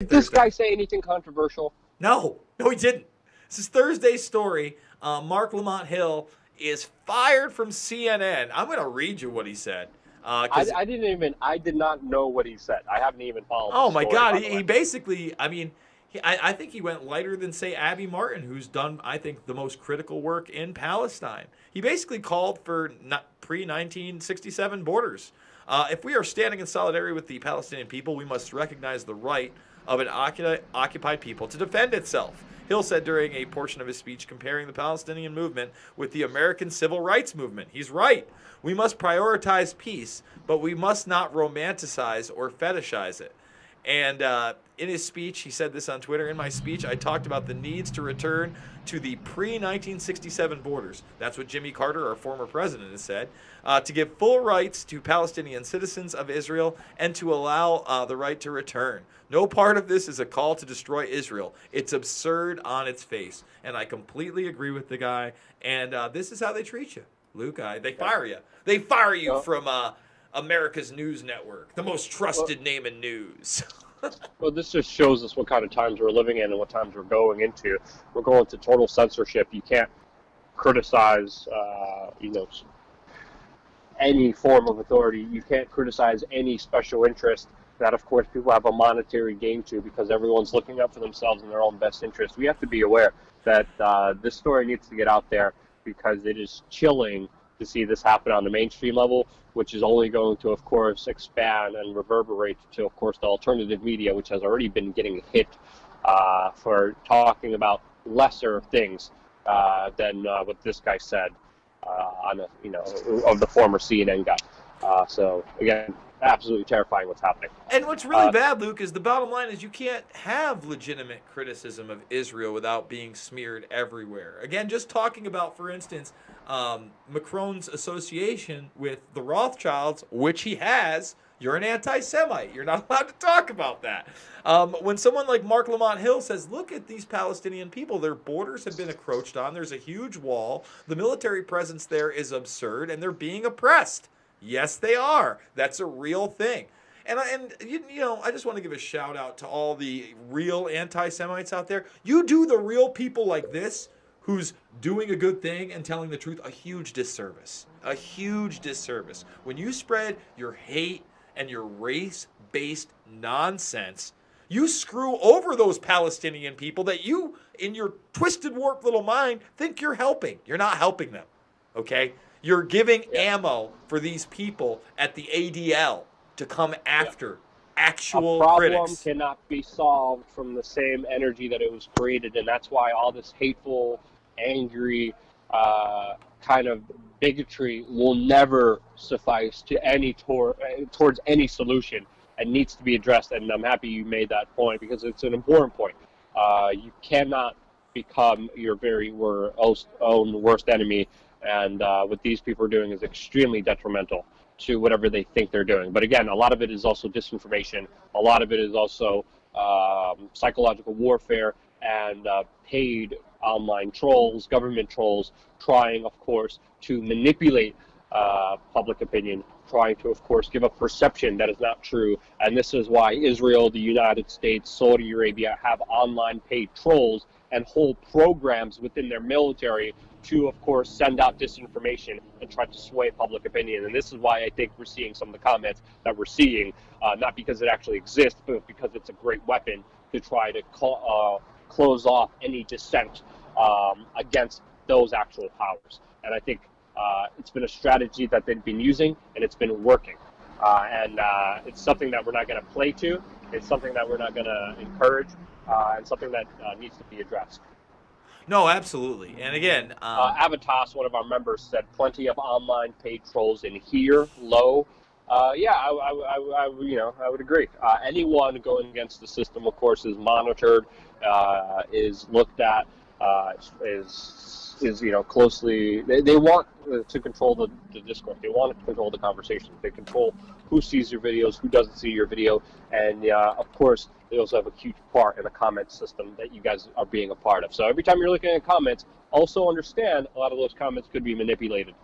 Did this guy say anything controversial? No, he didn't. This is Thursday's story. Marc Lamont Hill is fired from CNN. I'm going to read you what he said. I did not know what he said. I haven't even followed Oh the my story, God, by the he way. basically, I mean, I think he went lighter than, say, Abby Martin, who's done, I think, the most critical work in Palestine. He basically called for pre-1967 borders. If we are standing in solidarity with the Palestinian people, we must recognize the right of an occupied people to defend itself. Hill said during a portion of his speech comparing the Palestinian movement with the American civil rights movement. He's right. We must prioritize peace, but we must not romanticize or fetishize it. And in his speech, he said this on Twitter. In my speech, I talked about the needs to return to the pre-1967 borders. That's what Jimmy Carter, our former president, has said. To give full rights to Palestinian citizens of Israel and to allow the right to return. No part of this is a call to destroy Israel. It's absurd on its face. And I completely agree with the guy. And this is how they treat you, Luke. They fire you. They fire you from America's news network, the most trusted name in news. Well, this just shows us what kind of times we're living in and what times we're going into. We're going to total censorship. You can't criticize, any form of authority. You can't criticize any special interest that, of course, people have a monetary gain to because everyone's looking out for themselves in their own best interest. We have to be aware that this story needs to get out there because it is chilling to see this happen on the mainstream level, which is only going to, of course, expand and reverberate to, of course, the alternative media, which has already been getting hit for talking about lesser things than what this guy said of the former CNN guy. So again, absolutely terrifying what's happening. And what's really bad, Luke, is the bottom line is you can't have legitimate criticism of Israel without being smeared everywhere. Again, just talking about, for instance, Macron's association with the Rothschilds, which he has, you're an anti-Semite. You're not allowed to talk about that. When someone like Marc Lamont Hill says, look at these Palestinian people, their borders have been encroached on, there's a huge wall, the military presence there is absurd, and they're being oppressed. Yes, they are. That's a real thing. And I just want to give a shout out to all the real anti-Semites out there. You do the real people like this, who's doing a good thing and telling the truth, a huge disservice. A huge disservice. When you spread your hate and your race-based nonsense, you screw over those Palestinian people that you, in your twisted, warped little mind, think you're helping. You're not helping them, okay? You're giving ammo for these people at the ADL to come after actual critics. A problem cannot be solved from the same energy that it was created, and that's why all this hateful, angry kind of bigotry will never suffice to towards any solution and needs to be addressed. And I'm happy you made that point because it's an important point. You cannot become your very own worst enemy. And what these people are doing is extremely detrimental to whatever they think they're doing. But again, a lot of it is also disinformation. A lot of it is also psychological warfare and paid online trolls, government trolls, trying, of course, to manipulate public opinion, trying to, of course, give a perception that is not true. And this is why Israel, the United States, Saudi Arabia have online paid trolls and whole programs within their military to, of course, send out disinformation and try to sway public opinion. And this is why I think we're seeing some of the comments that we're seeing, not because it actually exists, but because it's a great weapon to try to close off any dissent against those actual powers. And I think it's been a strategy that they've been using, and it's been working. And it's something that we're not going to play to. It's something that we're not going to encourage, and something that needs to be addressed. No, absolutely. And again, Avitas, one of our members, said plenty of online paid trolls in here, low. Yeah, I would agree. Anyone going against the system, of course, is monitored, is looked at, is closely. They want to control the discourse. They want to control the conversation. They control who sees your videos, who doesn't see your video, and of course, they also have a huge part in the comment system that you guys are being a part of. So every time you're looking at comments, also understand a lot of those comments could be manipulated.